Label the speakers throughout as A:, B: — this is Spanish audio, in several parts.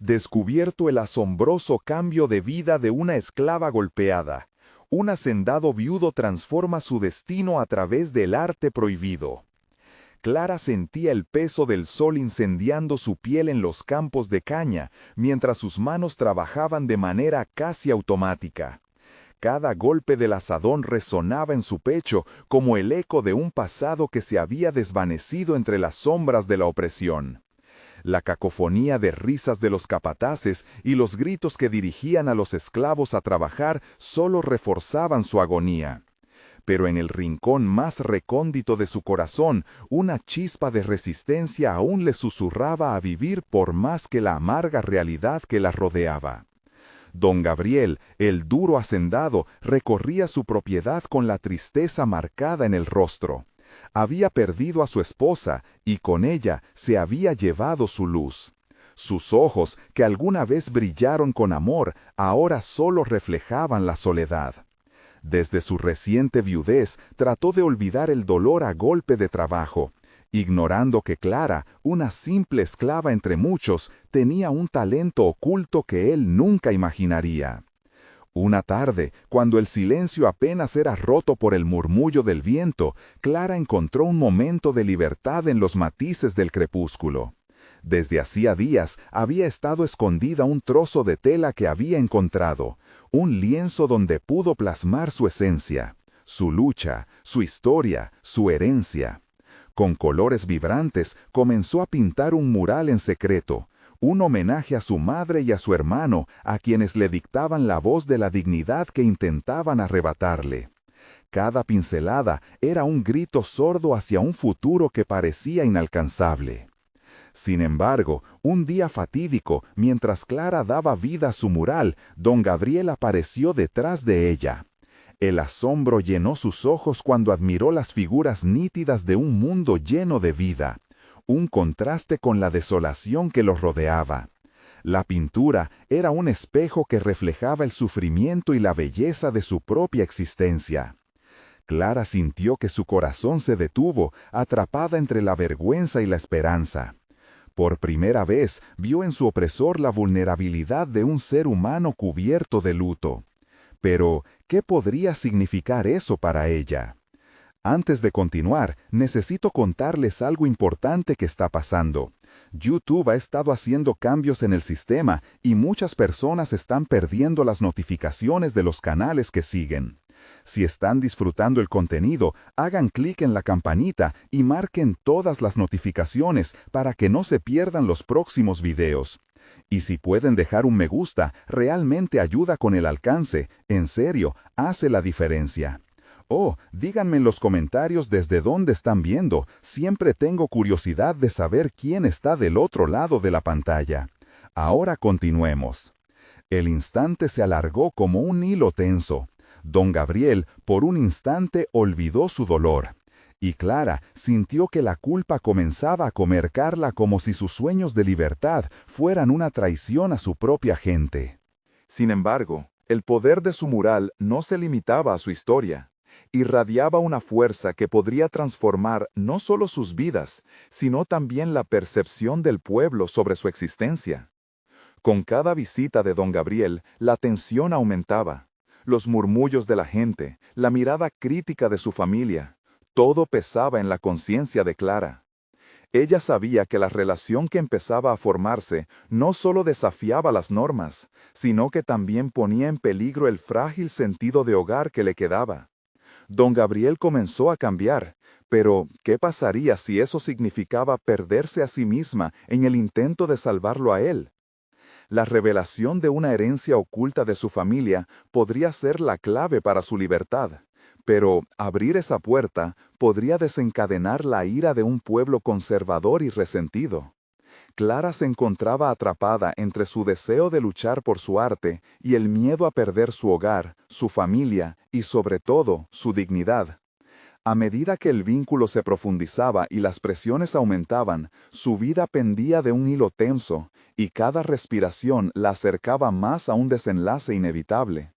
A: descubierto el asombroso cambio de vida de una esclava golpeada. Un hacendado viudo transforma su destino a través del arte prohibido. Clara sentía el peso del sol incendiando su piel en los campos de caña, mientras sus manos trabajaban de manera casi automática. Cada golpe del azadón resonaba en su pecho como el eco de un pasado que se había desvanecido entre las sombras de la opresión. La cacofonía de risas de los capataces y los gritos que dirigían a los esclavos a trabajar solo reforzaban su agonía. Pero en el rincón más recóndito de su corazón, una chispa de resistencia aún le susurraba a vivir por más que la amarga realidad que la rodeaba. Don Gabriel, el duro hacendado, recorría su propiedad con la tristeza marcada en el rostro. Había perdido a su esposa y con ella se había llevado su luz. Sus ojos, que alguna vez brillaron con amor, ahora solo reflejaban la soledad. Desde su reciente viudez trató de olvidar el dolor a golpe de trabajo, ignorando que Clara, una simple esclava entre muchos, tenía un talento oculto que él nunca imaginaría. Una tarde, cuando el silencio apenas era roto por el murmullo del viento, Clara encontró un momento de libertad en los matices del crepúsculo. Desde hacía días había estado escondida un trozo de tela que había encontrado, un lienzo donde pudo plasmar su esencia, su lucha, su historia, su herencia. Con colores vibrantes comenzó a pintar un mural en secreto, un homenaje a su madre y a su hermano, a quienes le dictaban la voz de la dignidad que intentaban arrebatarle. Cada pincelada era un grito sordo hacia un futuro que parecía inalcanzable. Sin embargo, un día fatídico, mientras Clara daba vida a su mural, don Gabriel apareció detrás de ella. El asombro llenó sus ojos cuando admiró las figuras nítidas de un mundo lleno de vida, un contraste con la desolación que los rodeaba. La pintura era un espejo que reflejaba el sufrimiento y la belleza de su propia existencia. Clara sintió que su corazón se detuvo, atrapada entre la vergüenza y la esperanza. Por primera vez vio en su opresor la vulnerabilidad de un ser humano cubierto de luto. Pero, ¿qué podría significar eso para ella? Antes de continuar, necesito contarles algo importante que está pasando. YouTube ha estado haciendo cambios en el sistema y muchas personas están perdiendo las notificaciones de los canales que siguen. Si están disfrutando el contenido, hagan clic en la campanita y marquen todas las notificaciones para que no se pierdan los próximos videos. Y si pueden dejar un me gusta, realmente ayuda con el alcance. En serio, hace la diferencia. Oh, díganme en los comentarios desde dónde están viendo. Siempre tengo curiosidad de saber quién está del otro lado de la pantalla. Ahora continuemos. El instante se alargó como un hilo tenso. Don Gabriel, por un instante, olvidó su dolor. Y Clara sintió que la culpa comenzaba a comercarla como si sus sueños de libertad fueran una traición a su propia gente. Sin embargo, el poder de su mural no se limitaba a su historia. Irradiaba una fuerza que podría transformar no solo sus vidas, sino también la percepción del pueblo sobre su existencia. Con cada visita de don Gabriel, la tensión aumentaba. Los murmullos de la gente, la mirada crítica de su familia, todo pesaba en la conciencia de Clara. Ella sabía que la relación que empezaba a formarse no solo desafiaba las normas, sino que también ponía en peligro el frágil sentido de hogar que le quedaba. Don Gabriel comenzó a cambiar, pero ¿qué pasaría si eso significaba perderse a sí misma en el intento de salvarlo a él? La revelación de una herencia oculta de su familia podría ser la clave para su libertad, pero abrir esa puerta podría desencadenar la ira de un pueblo conservador y resentido. Clara se encontraba atrapada entre su deseo de luchar por su arte y el miedo a perder su hogar, su familia y sobre todo su dignidad. A medida que el vínculo se profundizaba y las presiones aumentaban, su vida pendía de un hilo tenso, y cada respiración la acercaba más a un desenlace inevitable.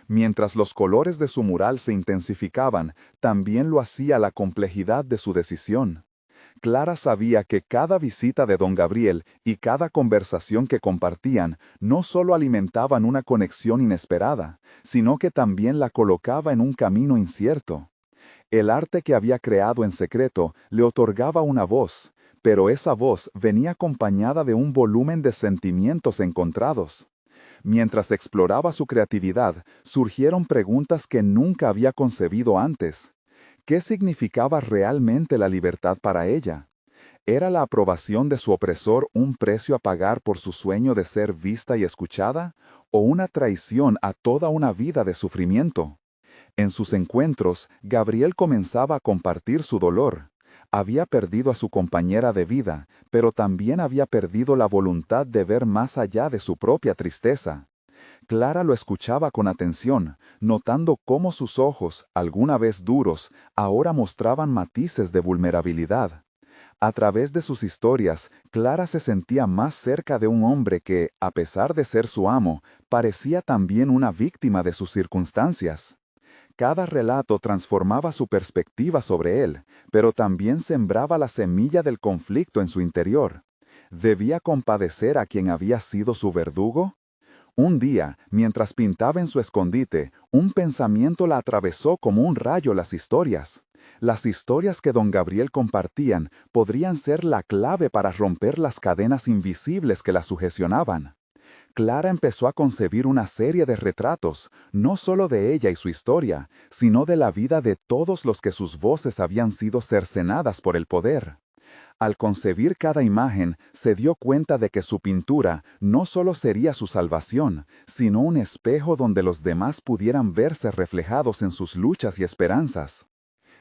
A: Mientras los colores de su mural se intensificaban, también lo hacía la complejidad de su decisión. Clara sabía que cada visita de don Gabriel y cada conversación que compartían no solo alimentaban una conexión inesperada, sino que también la colocaba en un camino incierto. El arte que había creado en secreto le otorgaba una voz, pero esa voz venía acompañada de un volumen de sentimientos encontrados. Mientras exploraba su creatividad, surgieron preguntas que nunca había concebido antes. ¿Qué significaba realmente la libertad para ella? ¿Era la aprobación de su opresor un precio a pagar por su sueño de ser vista y escuchada, o una traición a toda una vida de sufrimiento? En sus encuentros, Gabriel comenzaba a compartir su dolor. Había perdido a su compañera de vida, pero también había perdido la voluntad de ver más allá de su propia tristeza. Clara lo escuchaba con atención, notando cómo sus ojos, alguna vez duros, ahora mostraban matices de vulnerabilidad. A través de sus historias, Clara se sentía más cerca de un hombre que, a pesar de ser su amo, parecía también una víctima de sus circunstancias. Cada relato transformaba su perspectiva sobre él, pero también sembraba la semilla del conflicto en su interior. ¿Debía compadecer a quien había sido su verdugo? Un día, mientras pintaba en su escondite, un pensamiento la atravesó como un rayo las historias. Las historias que don Gabriel compartían podrían ser la clave para romper las cadenas invisibles que la sugestionaban. Clara empezó a concebir una serie de retratos, no solo de ella y su historia, sino de la vida de todos los que sus voces habían sido cercenadas por el poder. Al concebir cada imagen, se dio cuenta de que su pintura no solo sería su salvación, sino un espejo donde los demás pudieran verse reflejados en sus luchas y esperanzas.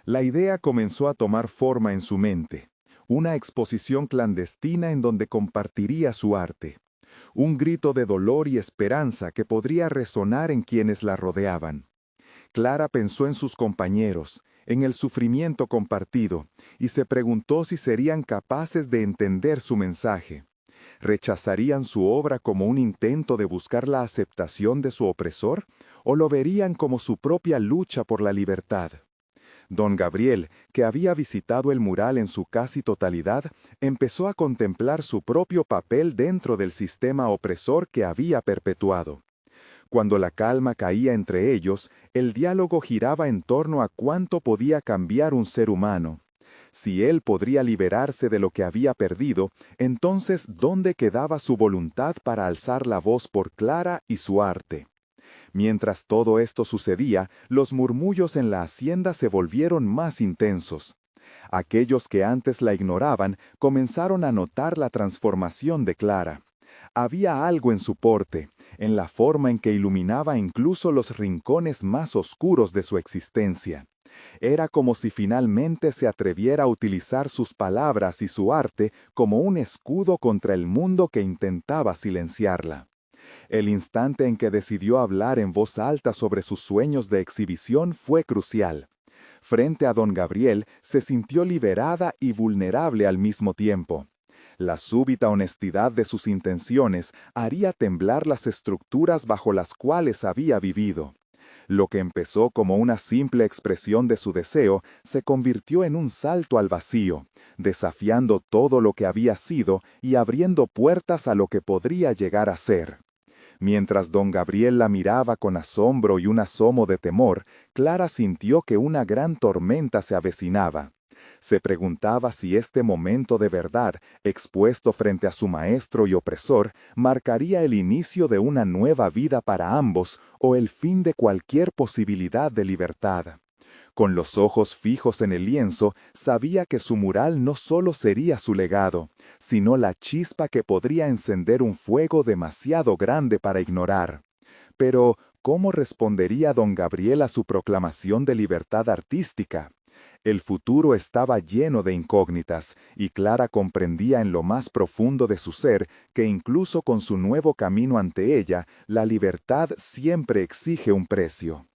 A: La idea comenzó a tomar forma en su mente, una exposición clandestina en donde compartiría su arte. Un grito de dolor y esperanza que podría resonar en quienes la rodeaban. Clara pensó en sus compañeros, en el sufrimiento compartido, y se preguntó si serían capaces de entender su mensaje. ¿Rechazarían su obra como un intento de buscar la aceptación de su opresor, o lo verían como su propia lucha por la libertad? Don Gabriel, que había visitado el mural en su casi totalidad, empezó a contemplar su propio papel dentro del sistema opresor que había perpetuado. Cuando la calma caía entre ellos, el diálogo giraba en torno a cuánto podía cambiar un ser humano. Si él podría liberarse de lo que había perdido, entonces ¿dónde quedaba su voluntad para alzar la voz por Clara y su arte? Mientras todo esto sucedía, los murmullos en la hacienda se volvieron más intensos. Aquellos que antes la ignoraban comenzaron a notar la transformación de Clara. Había algo en su porte, en la forma en que iluminaba incluso los rincones más oscuros de su existencia. Era como si finalmente se atreviera a utilizar sus palabras y su arte como un escudo contra el mundo que intentaba silenciarla. El instante en que decidió hablar en voz alta sobre sus sueños de exhibición fue crucial. Frente a don Gabriel, se sintió liberada y vulnerable al mismo tiempo. La súbita honestidad de sus intenciones haría temblar las estructuras bajo las cuales había vivido. Lo que empezó como una simple expresión de su deseo se convirtió en un salto al vacío, desafiando todo lo que había sido y abriendo puertas a lo que podría llegar a ser. Mientras don Gabriel la miraba con asombro y un asomo de temor, Clara sintió que una gran tormenta se avecinaba. Se preguntaba si este momento de verdad, expuesto frente a su maestro y opresor, marcaría el inicio de una nueva vida para ambos o el fin de cualquier posibilidad de libertad. Con los ojos fijos en el lienzo, sabía que su mural no solo sería su legado, sino la chispa que podría encender un fuego demasiado grande para ignorar. Pero, ¿cómo respondería don Gabriel a su proclamación de libertad artística? El futuro estaba lleno de incógnitas, y Clara comprendía en lo más profundo de su ser que incluso con su nuevo camino ante ella, la libertad siempre exige un precio.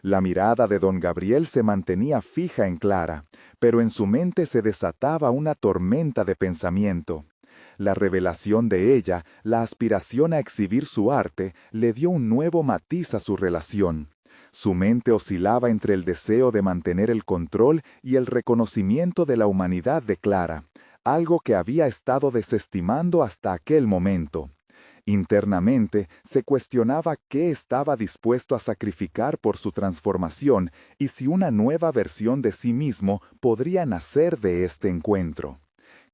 A: La mirada de don Gabriel se mantenía fija en Clara, pero en su mente se desataba una tormenta de pensamiento. La revelación de ella, la aspiración a exhibir su arte, le dio un nuevo matiz a su relación. Su mente oscilaba entre el deseo de mantener el control y el reconocimiento de la humanidad de Clara, algo que había estado desestimando hasta aquel momento. Internamente se cuestionaba qué estaba dispuesto a sacrificar por su transformación y si una nueva versión de sí mismo podría nacer de este encuentro.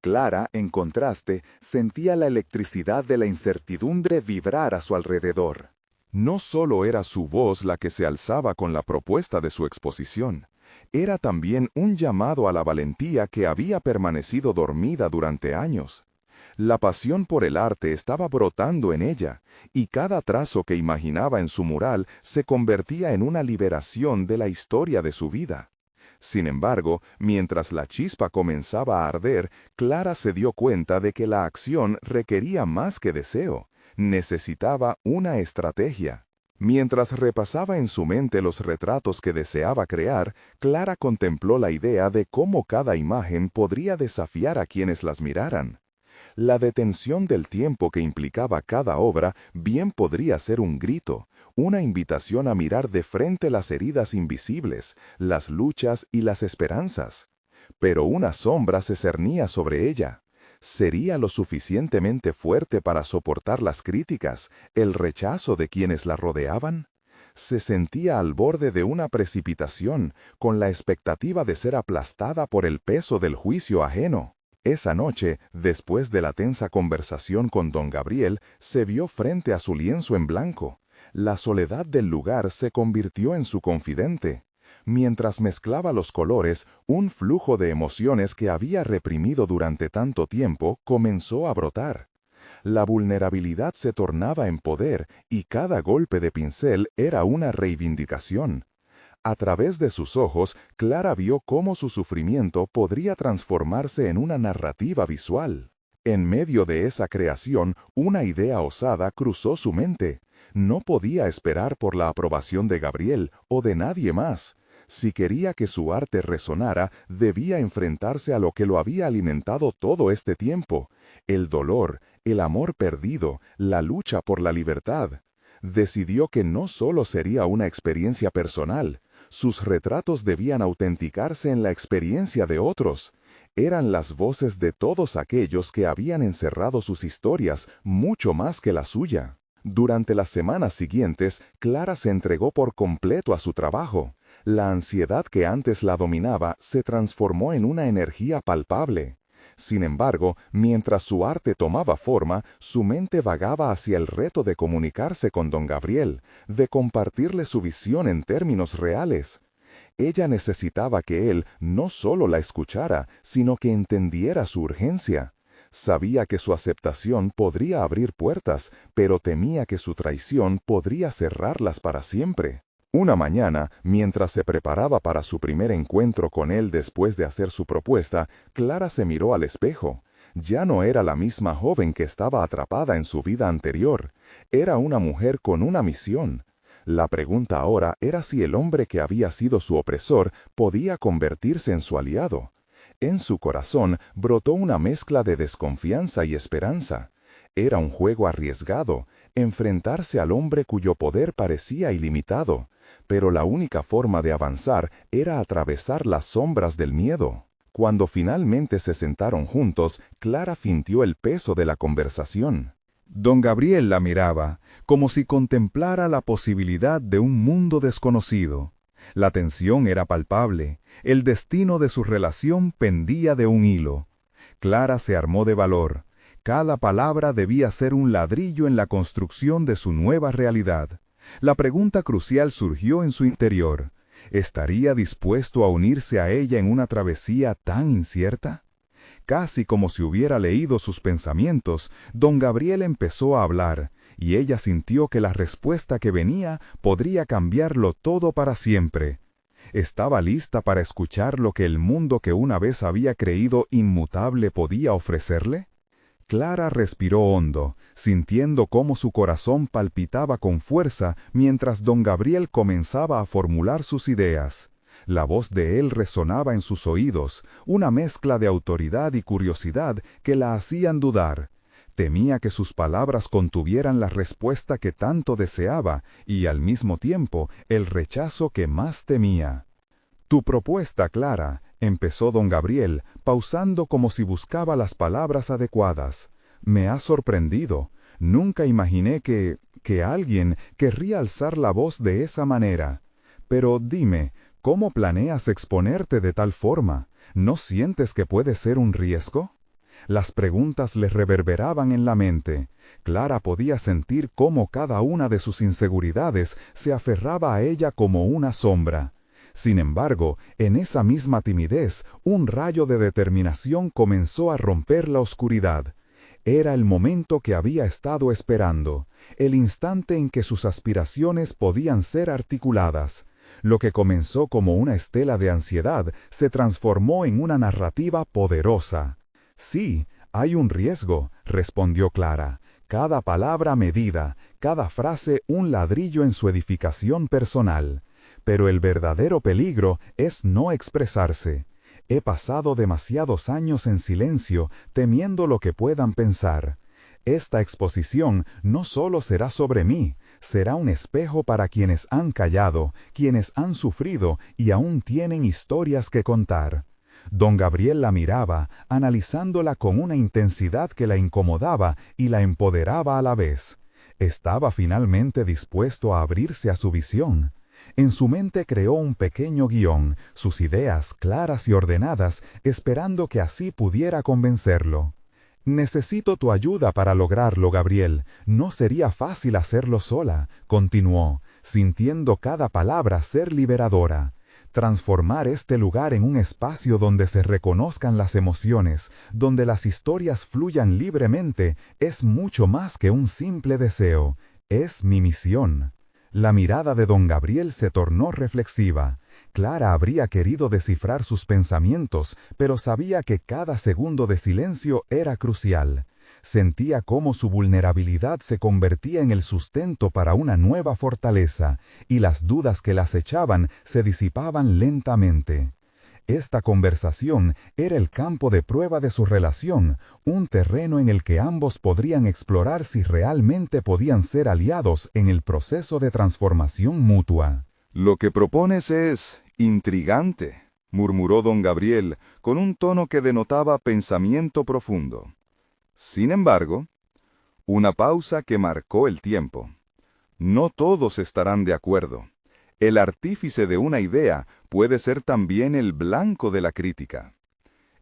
A: Clara, en contraste, sentía la electricidad de la incertidumbre vibrar a su alrededor. No solo era su voz la que se alzaba con la propuesta de su exposición, era también un llamado a la valentía que había permanecido dormida durante años. La pasión por el arte estaba brotando en ella, y cada trazo que imaginaba en su mural se convertía en una liberación de la historia de su vida. Sin embargo, mientras la chispa comenzaba a arder, Clara se dio cuenta de que la acción requería más que deseo, necesitaba una estrategia. Mientras repasaba en su mente los retratos que deseaba crear, Clara contempló la idea de cómo cada imagen podría desafiar a quienes las miraran. La detención del tiempo que implicaba cada obra bien podría ser un grito, una invitación a mirar de frente las heridas invisibles, las luchas y las esperanzas. Pero una sombra se cernía sobre ella. ¿Sería lo suficientemente fuerte para soportar las críticas, el rechazo de quienes la rodeaban? Se sentía al borde de una precipitación, con la expectativa de ser aplastada por el peso del juicio ajeno. Esa noche, después de la tensa conversación con don Gabriel, se vio frente a su lienzo en blanco. La soledad del lugar se convirtió en su confidente. Mientras mezclaba los colores, un flujo de emociones que había reprimido durante tanto tiempo comenzó a brotar. La vulnerabilidad se tornaba en poder y cada golpe de pincel era una reivindicación. A través de sus ojos, Clara vio cómo su sufrimiento podría transformarse en una narrativa visual. En medio de esa creación, una idea osada cruzó su mente. No podía esperar por la aprobación de Gabriel o de nadie más. Si quería que su arte resonara, debía enfrentarse a lo que lo había alimentado todo este tiempo: el dolor, el amor perdido, la lucha por la libertad. Decidió que no solo sería una experiencia personal, sus retratos debían autenticarse en la experiencia de otros. Eran las voces de todos aquellos que habían encerrado sus historias mucho más que la suya. Durante las semanas siguientes, Clara se entregó por completo a su trabajo. La ansiedad que antes la dominaba se transformó en una energía palpable. Sin embargo, mientras su arte tomaba forma, su mente vagaba hacia el reto de comunicarse con don Gabriel, de compartirle su visión en términos reales. Ella necesitaba que él no solo la escuchara, sino que entendiera su urgencia. Sabía que su aceptación podría abrir puertas, pero temía que su traición podría cerrarlas para siempre. Una mañana, mientras se preparaba para su primer encuentro con él después de hacer su propuesta, Clara se miró al espejo. Ya no era la misma joven que estaba atrapada en su vida anterior. Era una mujer con una misión. La pregunta ahora era si el hombre que había sido su opresor podía convertirse en su aliado. En su corazón brotó una mezcla de desconfianza y esperanza. Era un juego arriesgado, enfrentarse al hombre cuyo poder parecía ilimitado, pero la única forma de avanzar era atravesar las sombras del miedo. Cuando finalmente se sentaron juntos, Clara sintió el peso de la conversación. Don Gabriel la miraba, como si contemplara la posibilidad de un mundo desconocido. La tensión era palpable, el destino de su relación pendía de un hilo. Clara se armó de valor. Cada palabra debía ser un ladrillo en la construcción de su nueva realidad. La pregunta crucial surgió en su interior. ¿Estaría dispuesto a unirse a ella en una travesía tan incierta? Casi como si hubiera leído sus pensamientos, don Gabriel empezó a hablar, y ella sintió que la respuesta que venía podría cambiarlo todo para siempre. ¿Estaba lista para escuchar lo que el mundo que una vez había creído inmutable podía ofrecerle? Clara respiró hondo, sintiendo cómo su corazón palpitaba con fuerza mientras don Gabriel comenzaba a formular sus ideas. La voz de él resonaba en sus oídos, una mezcla de autoridad y curiosidad que la hacían dudar. Temía que sus palabras contuvieran la respuesta que tanto deseaba y al mismo tiempo el rechazo que más temía. «Tu propuesta, Clara», empezó don Gabriel, pausando como si buscaba las palabras adecuadas. «Me ha sorprendido. Nunca imaginé que alguien querría alzar la voz de esa manera. Pero dime, ¿cómo planeas exponerte de tal forma? ¿No sientes que puede ser un riesgo?» Las preguntas le reverberaban en la mente. Clara podía sentir cómo cada una de sus inseguridades se aferraba a ella como una sombra. Sin embargo, en esa misma timidez, un rayo de determinación comenzó a romper la oscuridad. Era el momento que había estado esperando, el instante en que sus aspiraciones podían ser articuladas. Lo que comenzó como una estela de ansiedad se transformó en una narrativa poderosa. «Sí, hay un riesgo», respondió Clara. «Cada palabra medida, cada frase un ladrillo en su edificación personal. Pero el verdadero peligro es no expresarse. He pasado demasiados años en silencio, temiendo lo que puedan pensar. Esta exposición no solo será sobre mí, será un espejo para quienes han callado, quienes han sufrido y aún tienen historias que contar». Don Gabriel la miraba, analizándola con una intensidad que la incomodaba y la empoderaba a la vez. Estaba finalmente dispuesto a abrirse a su visión. En su mente creó un pequeño guión, sus ideas claras y ordenadas, esperando que así pudiera convencerlo. «Necesito tu ayuda para lograrlo, Gabriel. No sería fácil hacerlo sola», continuó, sintiendo cada palabra ser liberadora. «Transformar este lugar en un espacio donde se reconozcan las emociones, donde las historias fluyan libremente, es mucho más que un simple deseo. Es mi misión». La mirada de don Gabriel se tornó reflexiva. Clara habría querido descifrar sus pensamientos, pero sabía que cada segundo de silencio era crucial. Sentía cómo su vulnerabilidad se convertía en el sustento para una nueva fortaleza, y las dudas que la acechaban se disipaban lentamente. Esta conversación era el campo de prueba de su relación, un terreno en el que ambos podrían explorar si realmente podían ser aliados en el proceso de transformación mutua.
B: «Lo que propones es intrigante», murmuró don Gabriel, con un tono que denotaba pensamiento profundo. Sin embargo, una pausa que marcó el tiempo. No todos estarán de acuerdo. El artífice de una idea puede ser también el blanco de la crítica.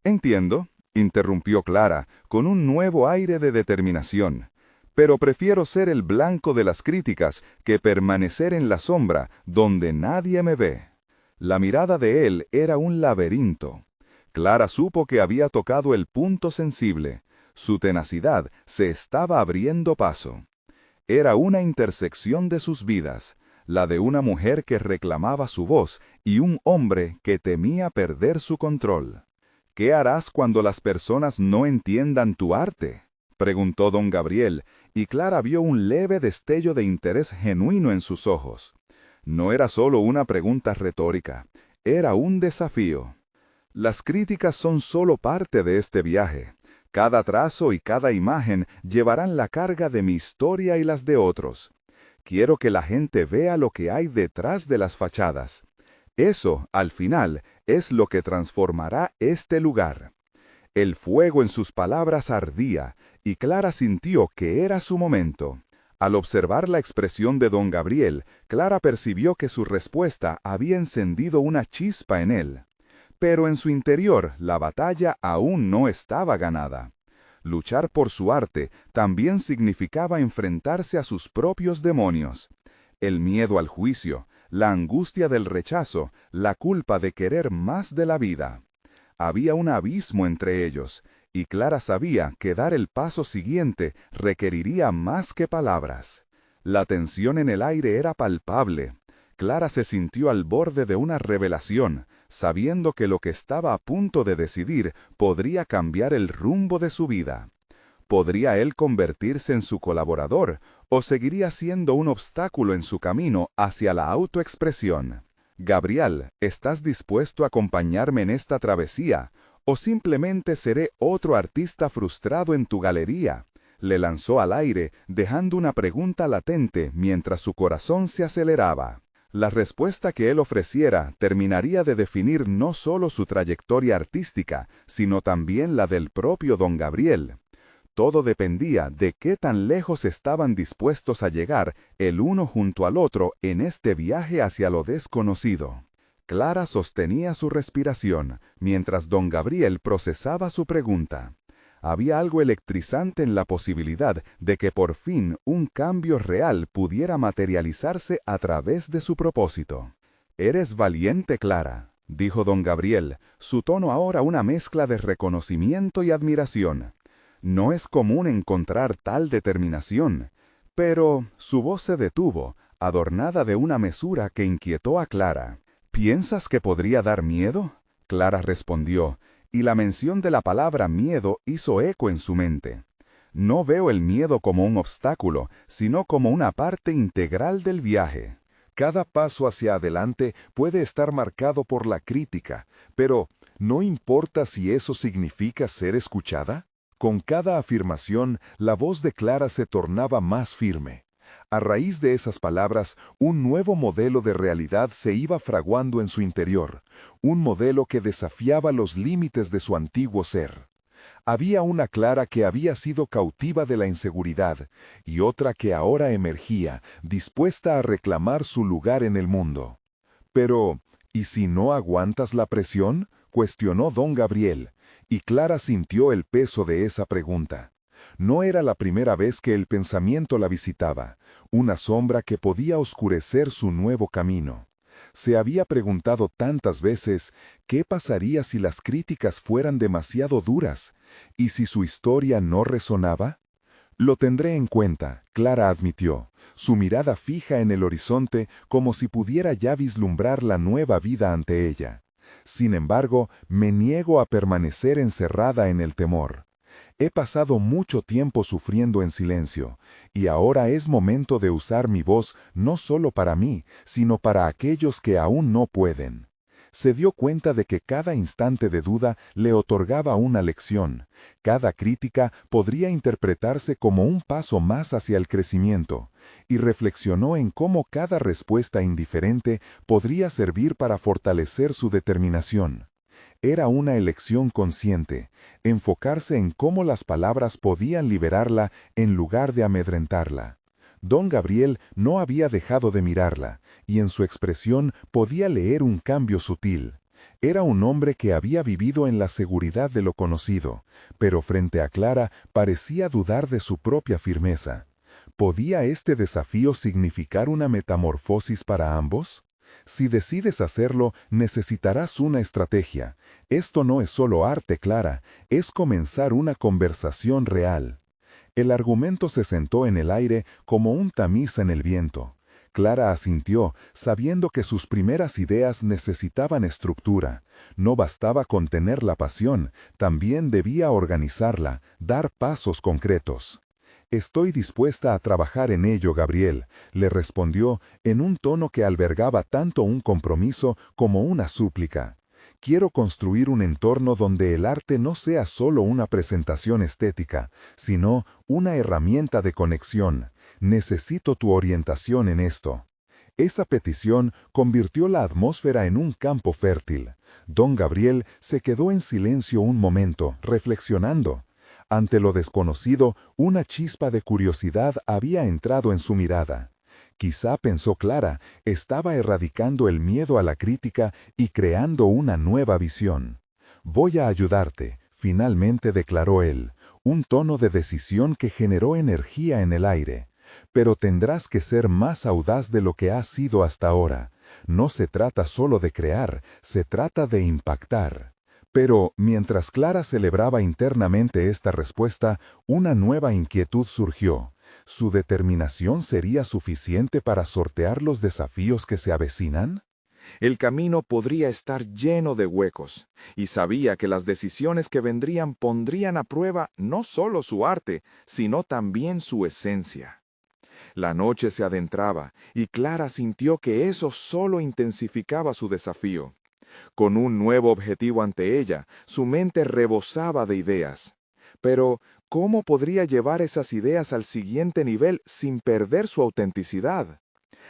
B: «Entiendo», interrumpió Clara, con un nuevo aire de determinación, «pero prefiero ser el blanco de las críticas que permanecer en la sombra donde nadie me ve». La mirada de él era un laberinto. Clara supo que había tocado el punto sensible. Su tenacidad se estaba abriendo paso. Era una intersección de sus vidas, la de una mujer que reclamaba su voz y un hombre que temía perder su control. «¿Qué harás cuando las personas no entiendan tu arte?», preguntó don Gabriel, y Clara vio un leve destello de interés genuino en sus ojos. No era solo una pregunta retórica, era un desafío. «Las críticas son solo parte de este viaje. Cada trazo y cada imagen llevarán la carga de mi historia y las de otros. Quiero que la gente vea lo que hay detrás de las fachadas. Eso, al final, es lo que transformará este lugar». El fuego en sus palabras ardía, y Clara sintió que era su momento. Al observar la expresión de don Gabriel, Clara percibió que su respuesta había encendido una chispa en él. Pero en su interior, la batalla aún no estaba ganada. Luchar por su arte también significaba enfrentarse a sus propios demonios. El miedo al juicio, la angustia del rechazo, la culpa de querer más de la vida. Había un abismo entre ellos, y Clara sabía que dar el paso siguiente requeriría más que palabras. La tensión en el aire era palpable. Clara se sintió al borde de una revelación, sabiendo que lo que estaba a punto de decidir podría cambiar el rumbo de su vida. ¿Podría él convertirse en su colaborador o seguiría siendo un obstáculo en su camino hacia la autoexpresión? «Gabriel, ¿estás dispuesto a acompañarme en esta travesía? ¿O simplemente seré otro artista frustrado en tu galería?», Le lanzó al aire, dejando una pregunta latente mientras su corazón se aceleraba. La respuesta que él ofreciera terminaría de definir no solo su trayectoria artística, sino también la del propio don Gabriel. Todo dependía de qué tan lejos estaban dispuestos a llegar el uno junto al otro en este viaje hacia lo desconocido. Clara sostenía su respiración, mientras don Gabriel procesaba su pregunta. Había algo electrizante en la posibilidad de que por fin un cambio real pudiera materializarse a través de su propósito. «Eres valiente, Clara», dijo don Gabriel, su tono ahora una mezcla de reconocimiento y admiración. No es común encontrar tal determinación, pero su voz se detuvo, adornada de una mesura que inquietó a Clara. «¿Piensas que podría dar miedo?», Clara respondió, y la mención de la palabra miedo hizo eco en su mente. «No veo el miedo como un obstáculo, sino como una parte integral del viaje».
A: Cada paso hacia adelante puede estar marcado por la crítica, pero ¿no importa si eso significa ser escuchada? Con cada afirmación, la voz de Clara se tornaba más firme. A raíz de esas palabras, un nuevo modelo de realidad se iba fraguando en su interior, un modelo que desafiaba los límites de su antiguo ser. Había una Clara que había sido cautiva de la inseguridad, y otra que ahora emergía, dispuesta a reclamar su lugar en el mundo. Pero, ¿y si no aguantas la presión?, cuestionó don Gabriel, y Clara sintió el peso de esa pregunta. No era la primera vez que el pensamiento la visitaba, una sombra que podía oscurecer su nuevo camino. Se había preguntado tantas veces, ¿qué pasaría si las críticas fueran demasiado duras? ¿Y si su historia no resonaba? «Lo tendré en cuenta», Clara admitió, su mirada fija en el horizonte como si pudiera ya vislumbrar la nueva vida ante ella. «Sin embargo, me niego a permanecer encerrada en el temor. He pasado mucho tiempo sufriendo en silencio, y ahora es momento de usar mi voz no solo para mí, sino para aquellos que aún no pueden». Se dio cuenta de que cada instante de duda le otorgaba una lección. Cada crítica podría interpretarse como un paso más hacia el crecimiento, y reflexionó en cómo cada respuesta indiferente podría servir para fortalecer su determinación. Era una elección consciente, enfocarse en cómo las palabras podían liberarla en lugar de amedrentarla. Don Gabriel no había dejado de mirarla, y en su expresión podía leer un cambio sutil. Era un hombre que había vivido en la seguridad de lo conocido, pero frente a Clara parecía dudar de su propia firmeza. ¿Podía este desafío significar una metamorfosis para ambos? Si decides hacerlo, necesitarás una estrategia. Esto no es solo arte, Clara, es comenzar una conversación real. El argumento se sentó en el aire como un tamiz en el viento. Clara asintió, sabiendo que sus primeras ideas necesitaban estructura. No bastaba con tener la pasión, también debía organizarla, dar pasos concretos. «Estoy dispuesta a trabajar en ello, Gabriel», le respondió en un tono que albergaba tanto un compromiso como una súplica. «Quiero construir un entorno donde el arte no sea solo una presentación estética, sino una herramienta de conexión. Necesito tu orientación en esto». Esa petición convirtió la atmósfera en un campo fértil. Don Gabriel se quedó en silencio un momento, reflexionando. Ante lo desconocido, una chispa de curiosidad había entrado en su mirada. Quizá, pensó Clara, estaba erradicando el miedo a la crítica y creando una nueva visión. «Voy a ayudarte», finalmente declaró él, un tono de decisión que generó energía en el aire. «Pero tendrás que ser más audaz de lo que has sido hasta ahora. No se trata solo de crear, se trata de impactar». Pero, mientras Clara celebraba internamente esta respuesta, una nueva inquietud surgió. ¿Su determinación sería suficiente para sortear los desafíos que se avecinan? El camino podría estar lleno de huecos, y sabía que las decisiones que vendrían pondrían a prueba no solo su arte, sino también su esencia. La noche se adentraba, y Clara sintió que eso solo intensificaba su desafío. Con un nuevo objetivo ante ella, su mente rebosaba de ideas. Pero, ¿Cómo podría llevar esas ideas al siguiente nivel sin perder su autenticidad?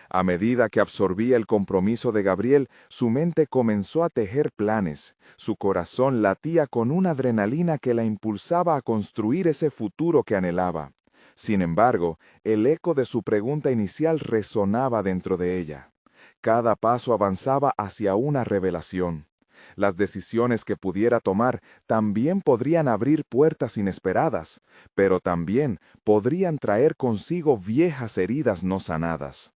A: A medida que absorbía el compromiso de Gabriel, su mente comenzó a tejer planes. Su corazón latía con una adrenalina que la impulsaba a construir ese futuro que anhelaba. Sin embargo, el eco de su pregunta inicial resonaba dentro de ella. Cada paso avanzaba hacia una revelación. Las decisiones que pudiera tomar también podrían abrir puertas inesperadas, pero también podrían traer consigo viejas heridas no sanadas.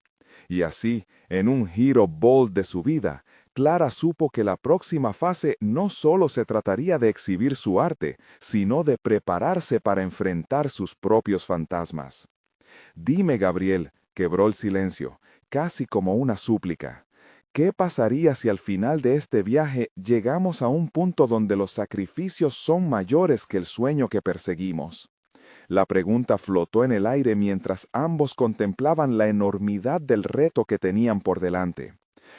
A: Y así, en un giro bold de su vida, Clara supo que la próxima fase no solo se trataría de exhibir su arte, sino de prepararse para enfrentar sus propios fantasmas. «Dime, Gabriel», quebró el silencio, casi como una súplica. «¿Qué pasaría si al final de este viaje llegamos a un punto donde los sacrificios son mayores que el sueño que perseguimos?» La pregunta flotó en el aire mientras ambos contemplaban la enormidad del reto que tenían por delante.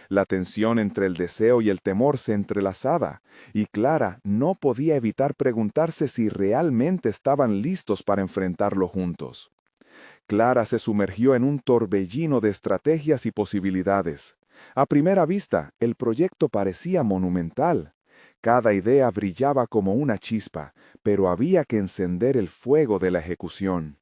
A: La tensión entre el deseo y el temor se entrelazaba, y Clara no podía evitar preguntarse si realmente estaban listos para enfrentarlo juntos. Clara se sumergió en un torbellino de estrategias y posibilidades. A primera vista, el proyecto parecía monumental. Cada idea brillaba como una chispa, pero había que encender el fuego de la ejecución.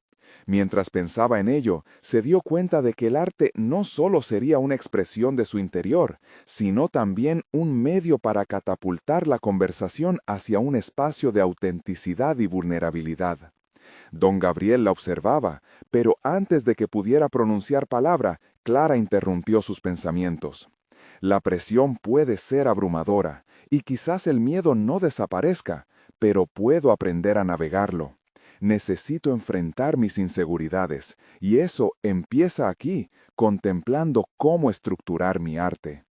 A: Mientras pensaba en ello, se dio cuenta de que el arte no solo sería una expresión de su interior, sino también un medio para catapultar la conversación hacia un espacio de autenticidad y vulnerabilidad. Don Gabriel la observaba, pero antes de que pudiera pronunciar palabra, Clara interrumpió sus pensamientos. La presión puede ser abrumadora, y quizás el miedo no desaparezca, pero puedo aprender a navegarlo. Necesito enfrentar mis inseguridades, y eso empieza aquí, contemplando cómo estructurar mi arte.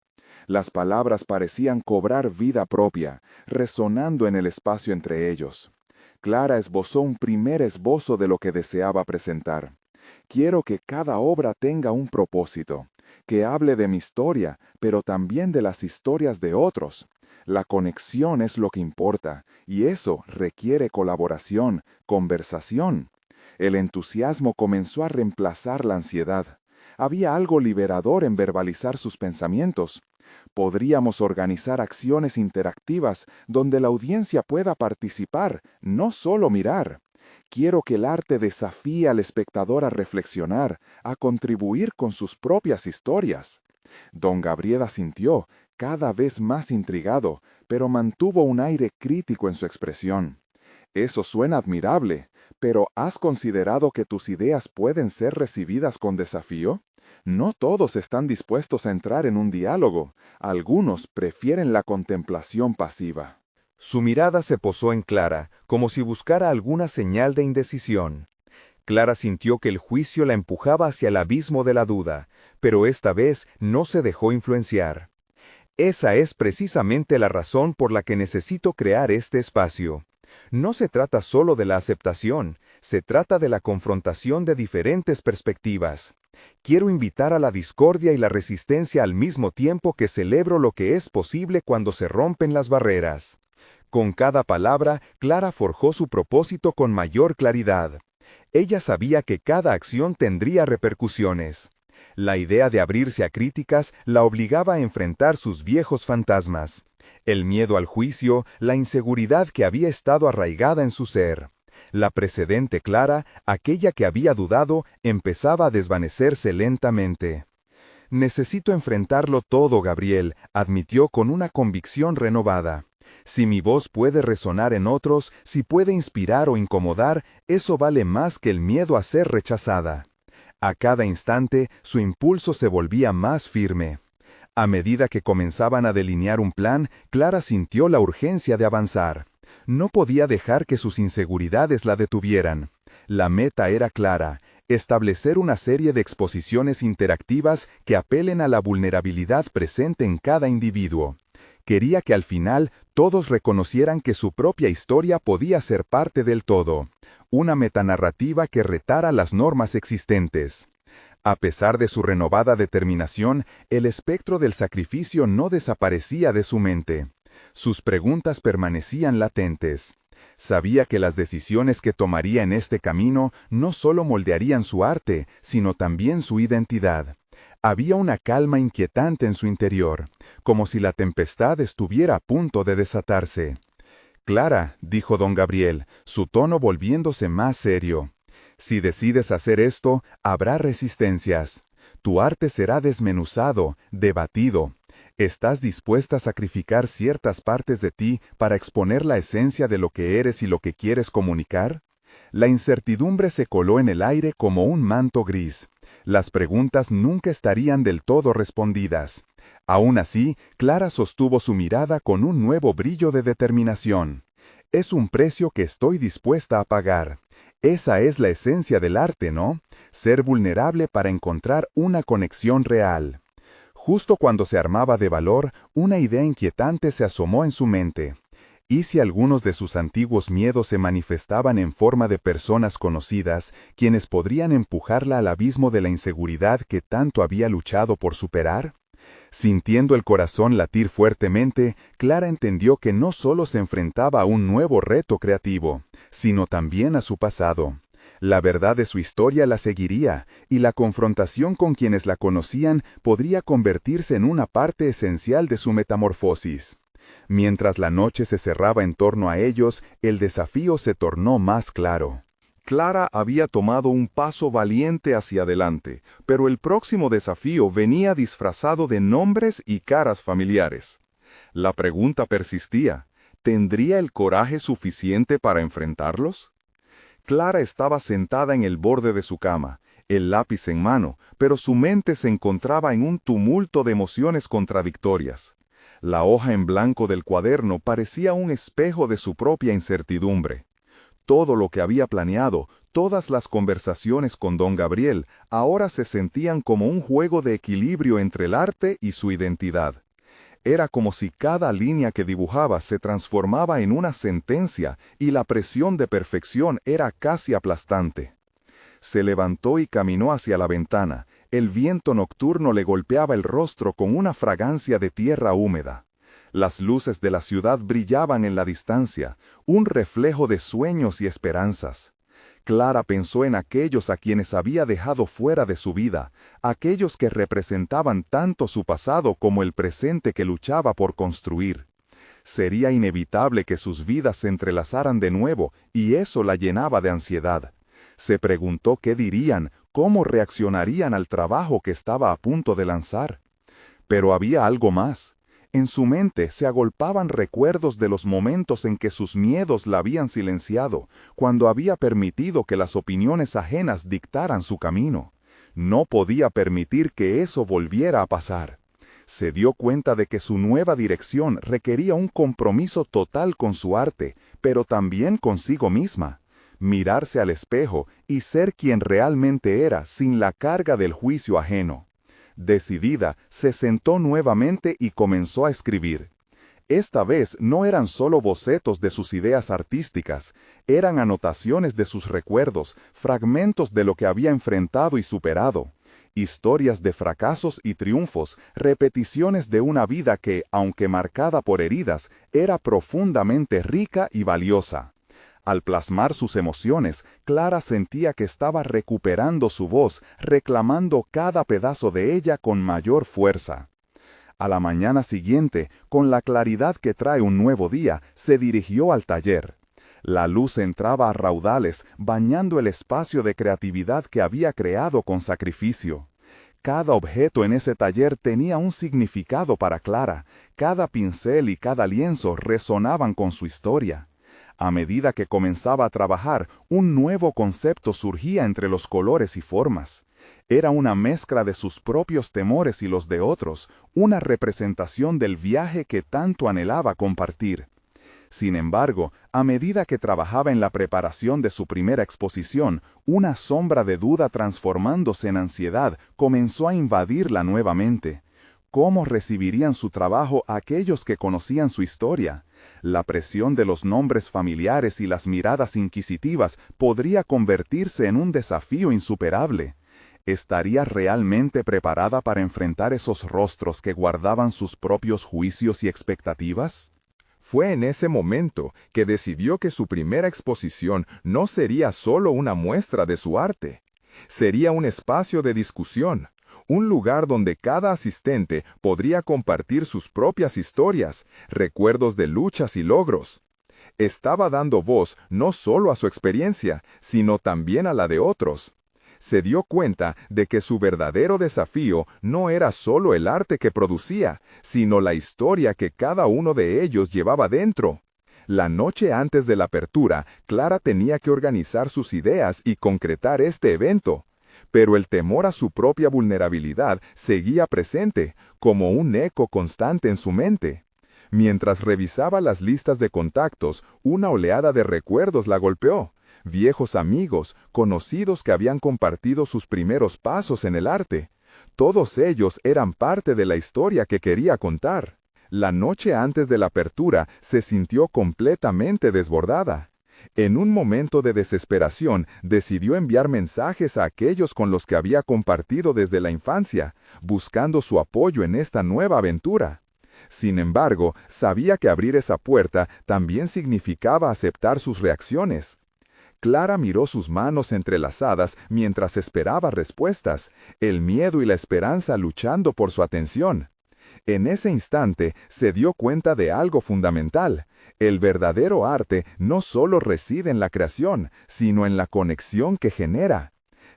A: Las palabras parecían cobrar vida propia, resonando en el espacio entre ellos. Clara esbozó un primer esbozo de lo que deseaba presentar. Quiero que cada obra tenga un propósito, que hable de mi historia, pero también de las historias de otros. La conexión es lo que importa, y eso requiere colaboración, conversación. El entusiasmo comenzó a reemplazar la ansiedad. Había algo liberador en verbalizar sus pensamientos. Podríamos organizar acciones interactivas donde la audiencia pueda participar, no solo mirar. Quiero que el arte desafíe al espectador a reflexionar, a contribuir con sus propias historias. Don Gabriel asintió, cada vez más intrigado, pero mantuvo un aire crítico en su expresión. Eso suena admirable, pero ¿has considerado que tus ideas pueden ser recibidas con desafío? No todos están dispuestos a entrar en un diálogo. Algunos prefieren la contemplación pasiva.
B: Su mirada se posó en Clara, como si buscara alguna señal de indecisión. Clara sintió que el juicio la empujaba hacia el abismo de la duda, pero esta vez no se dejó influenciar. Esa es precisamente la razón por la que necesito crear este espacio. No se trata solo de la aceptación, se trata de la confrontación de diferentes perspectivas. Quiero invitar a la discordia y la resistencia al mismo tiempo que celebro lo que es posible cuando se rompen las barreras. Con cada palabra, Clara forjó su propósito con mayor claridad. Ella sabía que cada acción tendría repercusiones. La idea de abrirse a críticas la obligaba a enfrentar sus viejos fantasmas. El miedo al juicio, la inseguridad que había estado arraigada en su ser. La precedente Clara, aquella que había dudado, empezaba a desvanecerse lentamente. «Necesito enfrentarlo todo, Gabriel», admitió con una convicción renovada. «Si mi voz puede resonar en otros, si puede inspirar o incomodar, eso vale más que el miedo a ser rechazada». A cada instante, su impulso se volvía más firme. A medida que comenzaban a delinear un plan, Clara sintió la urgencia de avanzar. No podía dejar que sus inseguridades la detuvieran. La meta era clara: establecer una serie de exposiciones interactivas que apelen a la vulnerabilidad presente en cada individuo. Quería que al final todos reconocieran que su propia historia podía ser parte del todo. Una metanarrativa que retara las normas existentes. A pesar de su renovada determinación, el espectro del sacrificio no desaparecía de su mente. Sus preguntas permanecían latentes.
A: Sabía que las decisiones que tomaría en este camino no solo moldearían su arte, sino también su identidad. Había una calma inquietante en su interior, como si la tempestad estuviera a punto de desatarse. «Clara», dijo don Gabriel, su tono volviéndose más serio, «si decides hacer esto, habrá resistencias. Tu arte será desmenuzado, debatido. ¿Estás dispuesta a sacrificar ciertas partes de ti para exponer la esencia de lo que eres y lo que quieres comunicar?» La incertidumbre se coló en el aire como un manto gris. Las preguntas nunca estarían del todo respondidas. Aún así, Clara sostuvo su mirada con un nuevo brillo de determinación. «Es un precio que estoy dispuesta a pagar. Esa es la esencia del arte, ¿no? Ser vulnerable para encontrar una conexión real». Justo cuando se armaba de valor, una idea inquietante se asomó en su mente. ¿Y si algunos de sus antiguos miedos se manifestaban en forma de personas conocidas, quienes podrían empujarla al abismo de la inseguridad que tanto había luchado por superar? Sintiendo el corazón latir fuertemente, Clara entendió que no solo se enfrentaba a un nuevo reto creativo, sino también a su pasado. La verdad de su historia la seguiría, y la confrontación con quienes la conocían podría convertirse en una parte esencial de su metamorfosis. Mientras la noche se cerraba en torno a ellos, el desafío se tornó más claro.
B: Clara había tomado un paso valiente hacia adelante, pero el próximo desafío venía disfrazado de nombres y caras familiares. La pregunta persistía: ¿tendría el coraje suficiente para enfrentarlos? Clara estaba sentada en el borde de su cama, el lápiz en mano, pero su mente se encontraba en un tumulto de emociones contradictorias. La hoja en blanco del cuaderno parecía un espejo de su propia incertidumbre. Todo lo que había planeado, todas las conversaciones con don Gabriel, ahora se sentían como un juego de equilibrio entre el arte y su identidad. Era como si cada línea que dibujaba se transformaba en una sentencia y la presión de perfección era casi aplastante. Se levantó y caminó hacia la ventana. El viento nocturno le golpeaba el rostro con una fragancia de tierra húmeda. Las luces de la ciudad brillaban en la distancia, un reflejo de sueños y esperanzas. Clara pensó en aquellos a quienes había dejado fuera de su vida, aquellos que representaban tanto su pasado como el presente que luchaba por construir. Sería inevitable que sus vidas se entrelazaran de nuevo, y eso la llenaba de ansiedad. Se preguntó qué dirían, cómo reaccionarían al trabajo que estaba a punto de lanzar. Pero había algo más. En su mente se agolpaban recuerdos de los momentos en que sus miedos la habían silenciado, cuando había permitido que las opiniones ajenas dictaran su camino. No podía permitir que eso volviera a pasar. Se dio cuenta de que su nueva dirección requería un compromiso total con su arte, pero también consigo misma. Mirarse al espejo y ser quien realmente era sin la carga del juicio ajeno. Decidida, se sentó nuevamente y comenzó a escribir. Esta vez no eran solo bocetos de sus ideas artísticas, eran anotaciones de sus recuerdos, fragmentos de lo que había enfrentado y superado. Historias de fracasos y triunfos, repeticiones de una vida que, aunque marcada por heridas, era profundamente rica y valiosa. Al plasmar sus emociones, Clara sentía que estaba recuperando su voz, reclamando cada pedazo de ella con mayor fuerza. A la mañana siguiente, con la claridad que trae un nuevo día, se dirigió al taller. La luz entraba a raudales, bañando el espacio de creatividad que había creado con sacrificio. Cada objeto en ese taller tenía un significado para Clara, cada pincel y cada lienzo resonaban con su historia. A medida que comenzaba a trabajar, un nuevo concepto surgía entre los colores y formas. Era una mezcla de sus propios temores y los de otros, una representación del viaje que tanto anhelaba compartir. Sin embargo, a medida que trabajaba en la preparación de su primera exposición, una sombra de duda transformándose en ansiedad comenzó a invadirla nuevamente. ¿Cómo recibirían su trabajo aquellos que conocían su historia? La presión de los nombres familiares y las miradas inquisitivas podría convertirse en un desafío insuperable. ¿Estaría realmente preparada para enfrentar esos rostros que guardaban sus propios juicios y expectativas?
A: Fue en ese momento que decidió que su primera exposición no sería solo una muestra de su arte. Sería un espacio de discusión, un lugar donde cada asistente podría compartir sus propias historias, recuerdos de luchas y logros. Estaba dando voz no solo a su experiencia, sino también a la de otros. Se dio cuenta de que su verdadero desafío no era solo el arte que producía, sino la historia que cada uno de ellos llevaba dentro. La noche antes de la apertura, Clara tenía que organizar sus ideas y concretar este evento. Pero el temor a su propia vulnerabilidad seguía presente, como un eco constante en su mente. Mientras revisaba las listas de contactos, una oleada de recuerdos la golpeó. Viejos amigos, conocidos que habían compartido sus primeros pasos en el arte. Todos ellos eran parte de la historia que quería contar. La noche antes de la apertura se sintió completamente desbordada. En un momento de desesperación, decidió enviar mensajes a aquellos con los que había compartido desde la infancia, buscando su apoyo en esta nueva aventura. Sin embargo, sabía que abrir esa puerta también significaba aceptar sus reacciones. Clara miró sus manos entrelazadas mientras esperaba respuestas, el miedo y la esperanza luchando por su atención. En ese instante se dio cuenta de algo fundamental. El verdadero arte no solo reside en la creación, sino en la conexión que genera.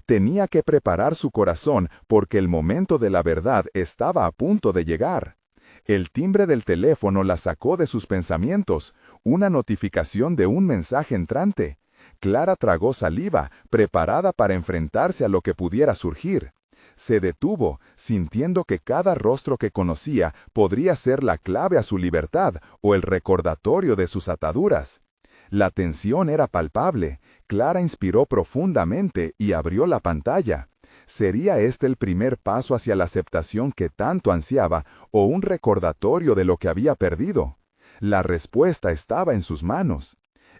A: Tenía que preparar su corazón porque el momento de la verdad estaba a punto de llegar. El timbre del teléfono la sacó de sus pensamientos, una notificación de un mensaje entrante. Clara tragó saliva, preparada para enfrentarse a lo que pudiera surgir. Se detuvo, sintiendo que cada rostro que conocía podría ser la clave a su libertad o el recordatorio de sus ataduras. La tensión era palpable. Clara inspiró profundamente y abrió la pantalla. ¿Sería este el primer paso hacia la aceptación que tanto ansiaba o un recordatorio de lo que había perdido? La respuesta estaba en sus manos.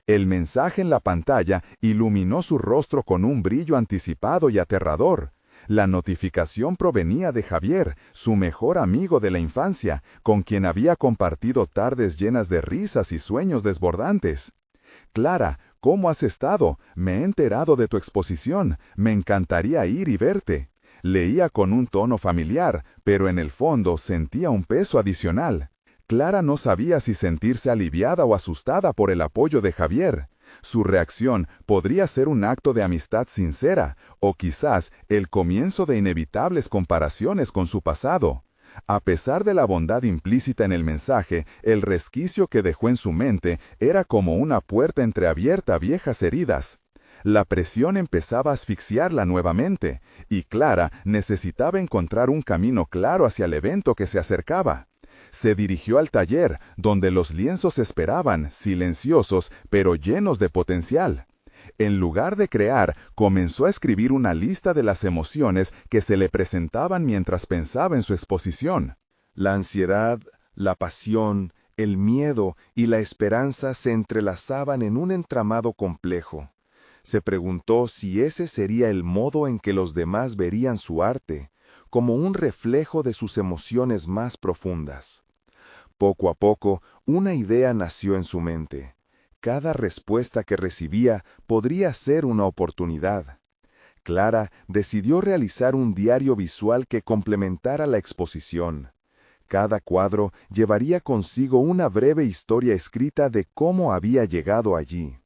A: El mensaje en la pantalla iluminó su rostro con un brillo anticipado y aterrador. La notificación provenía de Javier, su mejor amigo de la infancia, con quien había compartido tardes llenas de risas y sueños desbordantes. «Clara, ¿cómo has estado? Me he enterado de tu exposición. Me encantaría ir y verte». Leía con un tono familiar, pero en el fondo sentía un peso adicional. Clara no sabía si sentirse aliviada o asustada por el apoyo de Javier. Su reacción podría ser un acto de amistad sincera, o quizás el comienzo de inevitables comparaciones con su pasado. A pesar de la bondad implícita en el mensaje, el resquicio que dejó en su mente era como una puerta entreabierta a viejas heridas. La presión empezaba a asfixiarla nuevamente, y Clara necesitaba encontrar un camino claro hacia el evento que se acercaba. Se dirigió al taller, donde los lienzos esperaban, silenciosos, pero llenos de potencial. En lugar de crear, comenzó a escribir una lista de las emociones que se le presentaban mientras pensaba en su exposición. La ansiedad, la pasión, el miedo y la esperanza se entrelazaban en un entramado complejo. Se preguntó si ese sería el modo en que los demás verían su arte, como un reflejo de sus emociones más profundas. Poco a poco, una idea nació en su mente. Cada respuesta que recibía podría ser una oportunidad. Clara decidió realizar un diario visual que complementara la exposición. Cada cuadro llevaría consigo una breve historia escrita de cómo había llegado allí.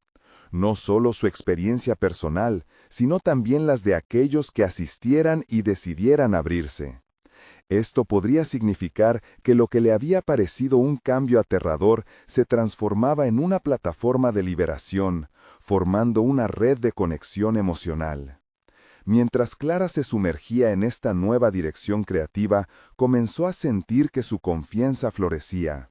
A: No solo su experiencia personal, sino también las de aquellos que asistieran y decidieran abrirse. Esto podría significar que lo que le había parecido un cambio aterrador se transformaba en una plataforma de liberación, formando una red de conexión emocional. Mientras Clara se sumergía en esta nueva dirección creativa, comenzó a sentir que su confianza florecía.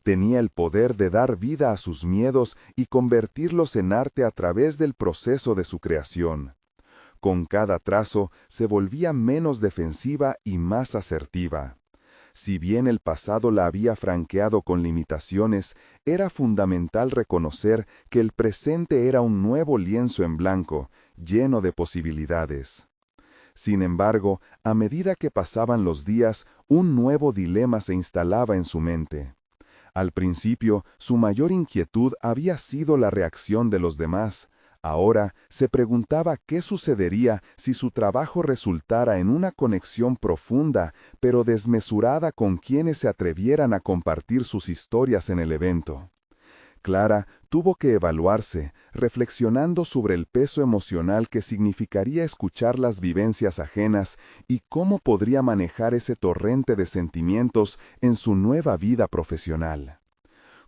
A: Tenía el poder de dar vida a sus miedos y convertirlos en arte a través del proceso de su creación. Con cada trazo se volvía menos defensiva y más asertiva. Si bien el pasado la había franqueado con limitaciones, era fundamental reconocer que el presente era un nuevo lienzo en blanco, lleno de posibilidades. Sin embargo, a medida que pasaban los días, un nuevo dilema se instalaba en su mente. Al principio, su mayor inquietud había sido la reacción de los demás. Ahora se preguntaba qué sucedería si su trabajo resultara en una conexión profunda, pero desmesurada con quienes se atrevieran a compartir sus historias en el evento. Clara tuvo que evaluarse, reflexionando sobre el peso emocional que significaría escuchar las vivencias ajenas y cómo podría manejar ese torrente de sentimientos en su nueva vida profesional.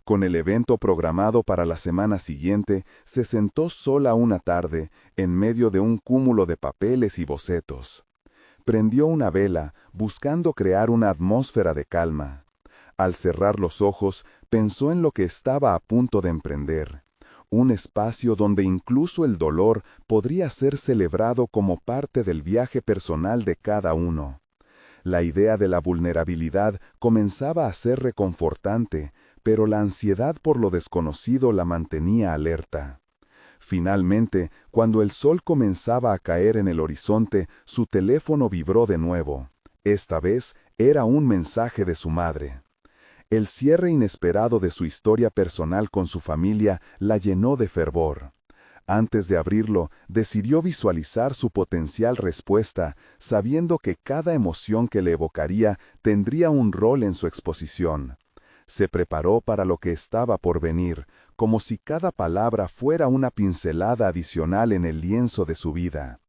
A: Con el evento programado para la semana siguiente, se sentó sola una tarde, en medio de un cúmulo de papeles y bocetos. Prendió una vela, buscando crear una atmósfera de calma. Al cerrar los ojos, pensó en lo que estaba a punto de emprender. Un espacio donde incluso el dolor podría ser celebrado como parte del viaje personal de cada uno. La idea de la vulnerabilidad comenzaba a ser reconfortante, pero la ansiedad por lo desconocido la mantenía alerta. Finalmente, cuando el sol comenzaba a caer en el horizonte, su teléfono vibró de nuevo. Esta vez era un mensaje de su madre. El cierre inesperado de su historia personal con su familia la llenó de fervor. Antes de abrirlo, decidió visualizar su potencial respuesta, sabiendo que cada emoción que le evocaría tendría un rol en su exposición. Se preparó para lo que estaba por venir, como si cada palabra fuera una pincelada adicional en el lienzo de su vida.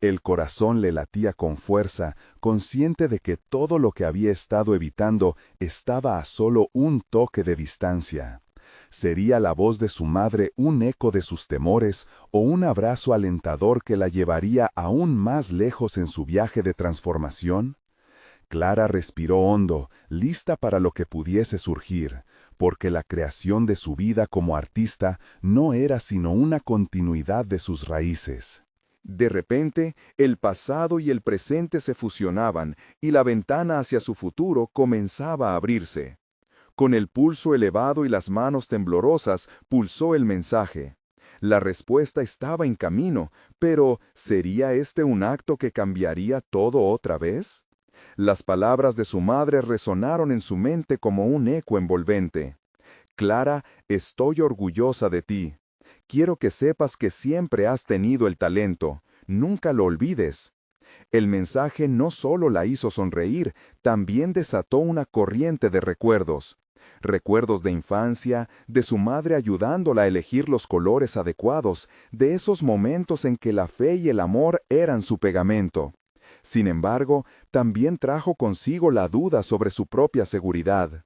A: El corazón le latía con fuerza, consciente de que todo lo que había estado evitando estaba a solo un toque de distancia. ¿Sería la voz de su madre un eco de sus temores o un abrazo alentador que la llevaría aún más lejos en su viaje de transformación? Clara respiró hondo, lista para lo que pudiese surgir, porque la creación de su vida como artista no era sino una continuidad de sus raíces. De repente, el pasado y el presente se fusionaban y la ventana hacia su futuro comenzaba a abrirse. Con el pulso elevado y las manos temblorosas, pulsó el mensaje. La respuesta estaba en camino, pero ¿sería este un acto que cambiaría todo otra vez? Las palabras de su madre resonaron en su mente como un eco envolvente. Clara, estoy orgullosa de ti. Quiero que sepas que siempre has tenido el talento. Nunca lo olvides. El mensaje no solo la hizo sonreír, también desató una corriente de recuerdos. Recuerdos de infancia, de su madre ayudándola a elegir los colores adecuados, de esos momentos en que la fe y el amor eran su pegamento. Sin embargo, también trajo consigo la duda sobre su propia seguridad.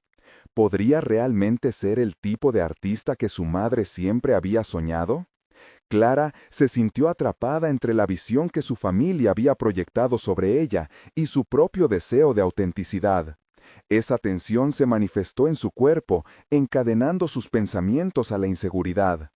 A: ¿Podría realmente ser el tipo de artista que su madre siempre había soñado? Clara se sintió atrapada entre la visión que su familia había proyectado sobre ella y su propio deseo de autenticidad. Esa tensión se manifestó en su cuerpo, encadenando sus pensamientos a la inseguridad.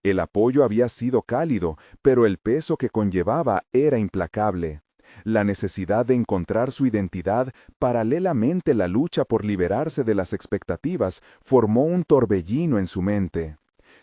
A: El apoyo había sido cálido, pero el peso que conllevaba era implacable. La necesidad de encontrar su identidad, paralelamente la lucha por liberarse de las expectativas, formó un torbellino en su mente.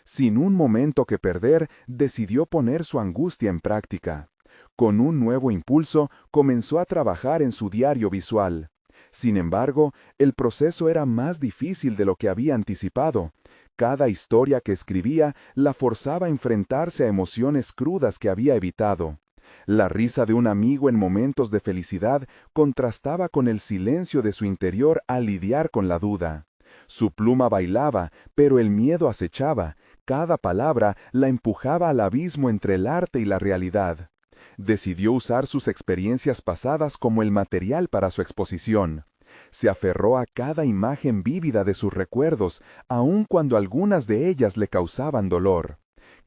A: Sin un momento que perder, decidió poner su angustia en práctica. Con un nuevo impulso, comenzó a trabajar en su diario visual. Sin embargo, el proceso era más difícil de lo que había anticipado. Cada historia que escribía la forzaba a enfrentarse a emociones crudas que había evitado. La risa de un amigo en momentos de felicidad contrastaba con el silencio de su interior al lidiar con la duda. Su pluma bailaba, pero el miedo acechaba. Cada palabra la empujaba al abismo entre el arte y la realidad. Decidió usar sus experiencias pasadas como el material para su exposición. Se aferró a cada imagen vívida de sus recuerdos, aun cuando algunas de ellas le causaban dolor.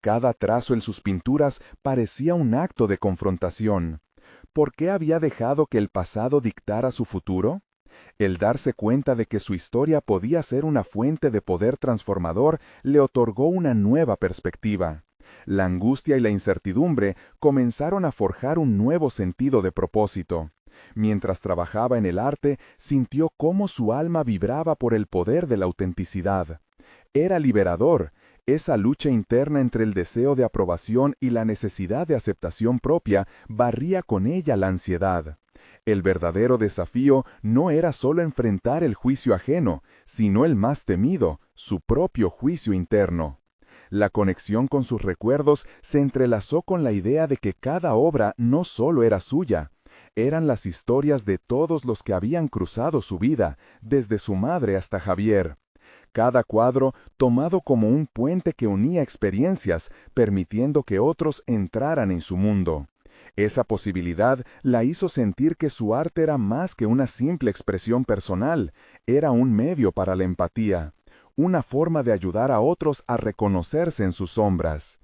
A: Cada trazo en sus pinturas parecía un acto de confrontación. ¿Por qué había dejado que el pasado dictara su futuro? El darse cuenta de que su historia podía ser una fuente de poder transformador le otorgó una nueva perspectiva. La angustia y la incertidumbre comenzaron a forjar un nuevo sentido de propósito. Mientras trabajaba en el arte, sintió cómo su alma vibraba por el poder de la autenticidad. Era liberador. Esa lucha interna entre el deseo de aprobación y la necesidad de aceptación propia barría con ella la ansiedad. El verdadero desafío no era solo enfrentar el juicio ajeno, sino el más temido, su propio juicio interno. La conexión con sus recuerdos se entrelazó con la idea de que cada obra no solo era suya, eran las historias de todos los que habían cruzado su vida, desde su madre hasta Javier. Cada cuadro tomado como un puente que unía experiencias, permitiendo que otros entraran en su mundo. Esa posibilidad la hizo sentir que su arte era más que una simple expresión personal, era un medio para la empatía, una forma de ayudar a otros a reconocerse en sus sombras.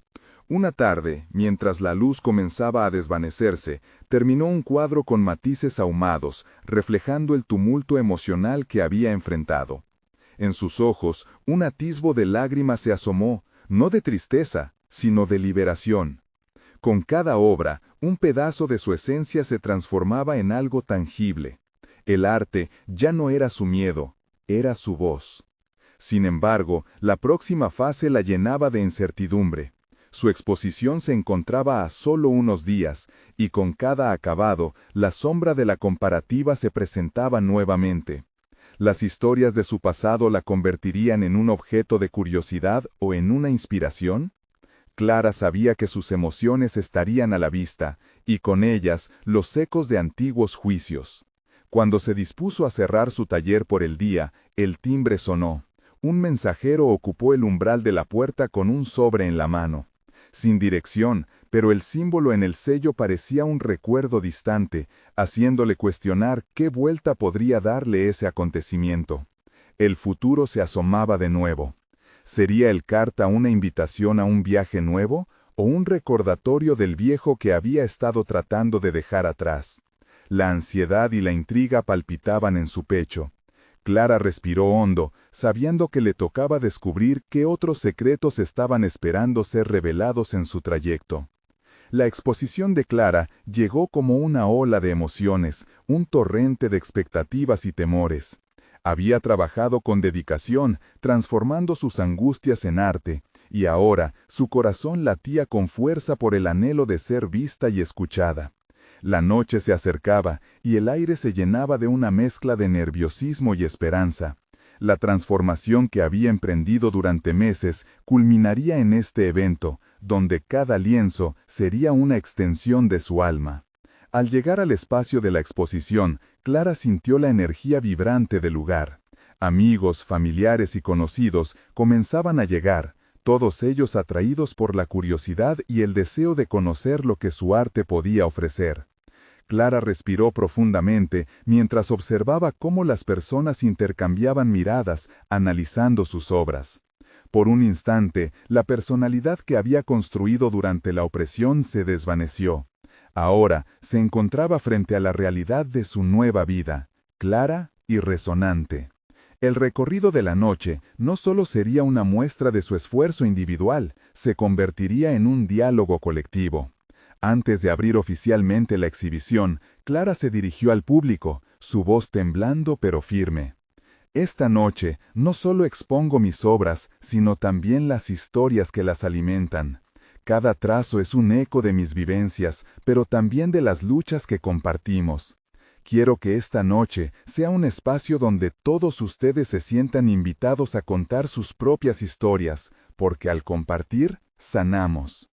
B: Una tarde, mientras la luz comenzaba a desvanecerse, terminó un cuadro con matices ahumados, reflejando el tumulto emocional que había enfrentado. En sus ojos, un atisbo de lágrimas se asomó, no de tristeza, sino de liberación. Con cada obra, un pedazo de su esencia se transformaba en algo tangible. El arte ya no era su miedo, era su voz. Sin embargo, la próxima fase la llenaba de incertidumbre. Su exposición se encontraba a solo unos días, y con cada acabado, la sombra de la comparativa se presentaba nuevamente. ¿Las historias de su pasado la convertirían en un objeto de curiosidad o en una inspiración? Clara sabía que sus emociones estarían a la vista, y con ellas los ecos de antiguos juicios. Cuando se dispuso a cerrar su taller por el día, el timbre sonó. Un mensajero ocupó el umbral de la puerta con un sobre en la mano. Sin dirección, pero el símbolo en el sello parecía un recuerdo distante, haciéndole cuestionar qué vuelta podría darle ese acontecimiento. El futuro se asomaba de nuevo. ¿Sería el carta una invitación a un viaje nuevo o un recordatorio del viejo que había estado tratando de dejar atrás? La ansiedad y la intriga palpitaban en su pecho. Clara respiró hondo, sabiendo que le tocaba descubrir qué otros secretos estaban esperando ser revelados en su trayecto. La exposición de Clara llegó como una ola de emociones, un torrente de expectativas y temores. Había trabajado con dedicación, transformando sus angustias en arte, y ahora su corazón latía con fuerza por el anhelo de ser vista y escuchada. La noche se acercaba, y el aire se llenaba de una mezcla de nerviosismo y esperanza. La transformación que había emprendido durante meses culminaría en este evento, donde cada lienzo sería una extensión de su alma. Al llegar al espacio de la exposición, Clara sintió la energía vibrante del lugar. Amigos, familiares y conocidos comenzaban a llegar, todos ellos atraídos por la curiosidad y el deseo de conocer lo que su arte podía ofrecer. Clara respiró profundamente mientras observaba cómo las personas intercambiaban miradas, analizando sus obras. Por un instante, la personalidad que había construido durante la opresión se desvaneció. Ahora se encontraba frente a la realidad de su nueva vida, clara y resonante. El recorrido de la noche no solo sería una muestra de su esfuerzo individual, se convertiría en un diálogo colectivo. Antes de abrir oficialmente la exhibición, Clara se dirigió al público, su voz temblando pero firme. Esta noche no solo expongo mis obras, sino también las historias que las alimentan. Cada trazo es un eco de mis vivencias, pero también de las luchas que compartimos. Quiero que esta noche sea un espacio donde todos ustedes se sientan invitados a contar sus propias historias, porque al compartir, sanamos.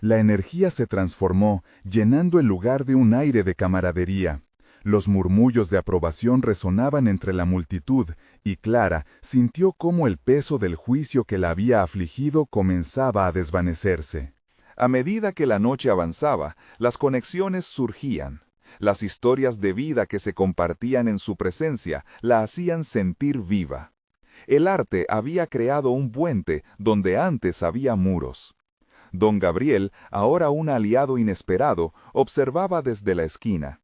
B: La energía se transformó, llenando el lugar de un aire de camaradería. Los murmullos de aprobación resonaban entre la multitud, y Clara sintió cómo el peso del juicio que la había afligido comenzaba a desvanecerse.
A: A medida que la noche avanzaba, las conexiones surgían. Las historias de vida que se compartían en su presencia la hacían sentir viva. El arte había creado un puente donde antes había muros. Don Gabriel, ahora un aliado inesperado, observaba desde la esquina.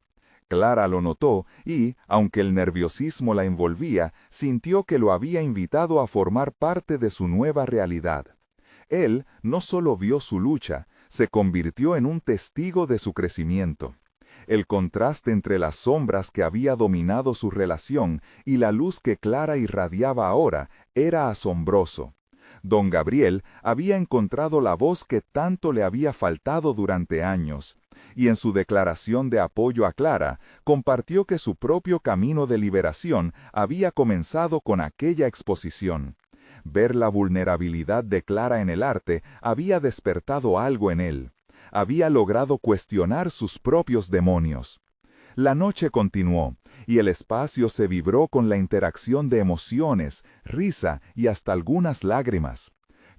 A: Clara lo notó y, aunque el nerviosismo la envolvía, sintió que lo había invitado a formar parte de su nueva realidad. Él no solo vio su lucha, se convirtió en un testigo de su crecimiento. El contraste entre las sombras que había dominado su relación y la luz que Clara irradiaba ahora era asombroso. Don Gabriel había encontrado la voz que tanto le había faltado durante años. y en su declaración de apoyo a Clara, compartió que su propio camino de liberación había comenzado con aquella exposición. Ver la vulnerabilidad de Clara en el arte había despertado algo en él. Había logrado cuestionar sus propios demonios. La noche continuó, y el espacio se vibró con la interacción de emociones, risa y hasta algunas lágrimas.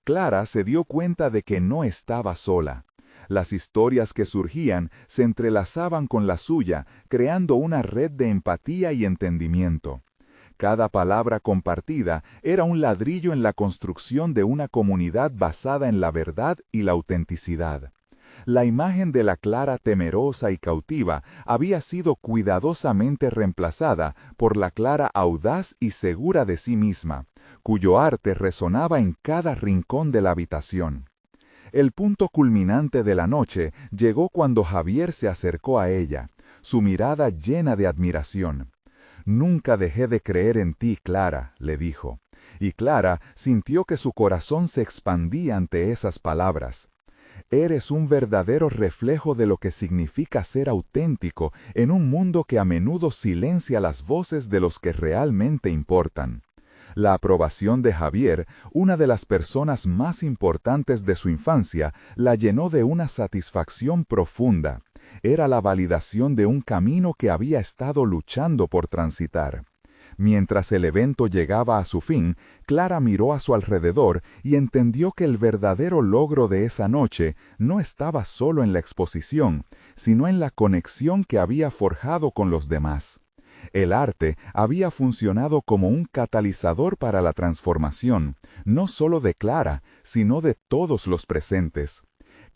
A: Clara se dio cuenta de que no estaba sola. Las historias que surgían se entrelazaban con la suya, creando una red de empatía y entendimiento. Cada palabra compartida era un ladrillo en la construcción de una comunidad basada en la verdad y la autenticidad. La imagen de la Clara temerosa y cautiva había sido cuidadosamente reemplazada por la Clara audaz y segura de sí misma, cuyo arte resonaba en cada rincón de la habitación. El punto culminante de la noche llegó cuando Javier se acercó a ella, su mirada llena de admiración. «Nunca dejé de creer en ti, Clara», le dijo, y Clara sintió que su corazón se expandía ante esas palabras. «Eres un verdadero reflejo de lo que significa ser auténtico en un mundo que a menudo silencia las voces de los que realmente importan». La aprobación de Javier, una de las personas más importantes de su infancia, la llenó de una satisfacción profunda. Era la validación de un camino que había estado luchando por transitar. Mientras el evento llegaba a su fin, Clara miró a su alrededor y entendió que el verdadero logro de esa noche no estaba solo en la exposición, sino en la conexión que había forjado con los demás. El arte había funcionado como un catalizador para la transformación, no solo de Clara, sino de todos los presentes.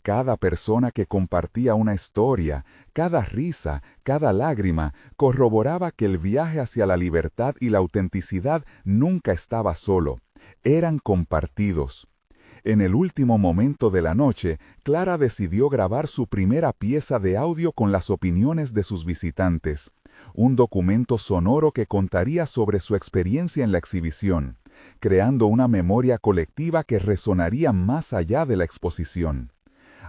A: Cada persona que compartía una historia, cada risa, cada lágrima, corroboraba que el viaje hacia la libertad y la autenticidad nunca estaba solo, eran compartidos. En el último momento de la noche, Clara decidió grabar su primera pieza de audio con las opiniones de sus visitantes. Un documento sonoro que contaría sobre su experiencia en la exhibición, creando una memoria colectiva que resonaría más allá de la exposición.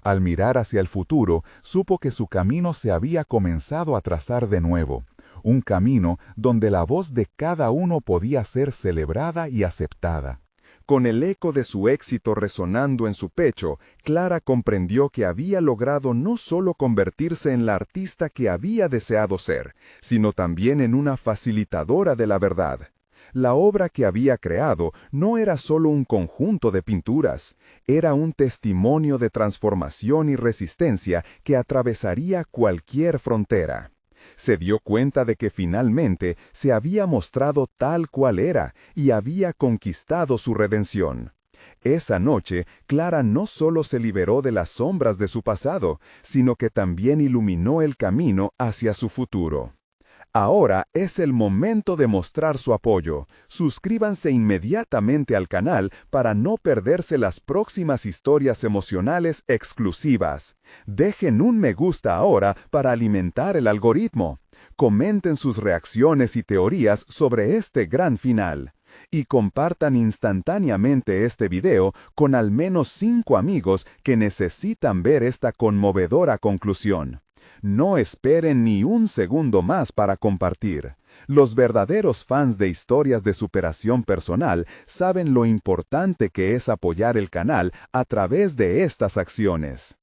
A: Al mirar hacia el futuro, supo que su camino se había comenzado a trazar de nuevo, un camino donde la voz de cada uno podía ser celebrada y aceptada. Con el eco de su éxito resonando en su pecho, Clara comprendió que había logrado no solo convertirse en la artista que había deseado ser, sino también en una facilitadora de la verdad. La obra que había creado no era solo un conjunto de pinturas, era un testimonio de transformación y resistencia que atravesaría cualquier frontera. Se dio cuenta de que finalmente se había mostrado tal cual era y había conquistado su redención. Esa noche, Clara no solo se liberó de las sombras de su pasado, sino que también iluminó el camino hacia su futuro. Ahora es el momento de mostrar su apoyo. Suscríbanse inmediatamente al canal para no perderse las próximas historias emocionales exclusivas. Dejen un me gusta ahora para alimentar el algoritmo. Comenten sus reacciones y teorías sobre este gran final. Y compartan instantáneamente este video con al menos 5 amigos que necesitan ver esta conmovedora conclusión. No esperen ni un segundo más para compartir. Los verdaderos fans de historias de superación personal saben lo importante que es apoyar el canal a través de estas acciones.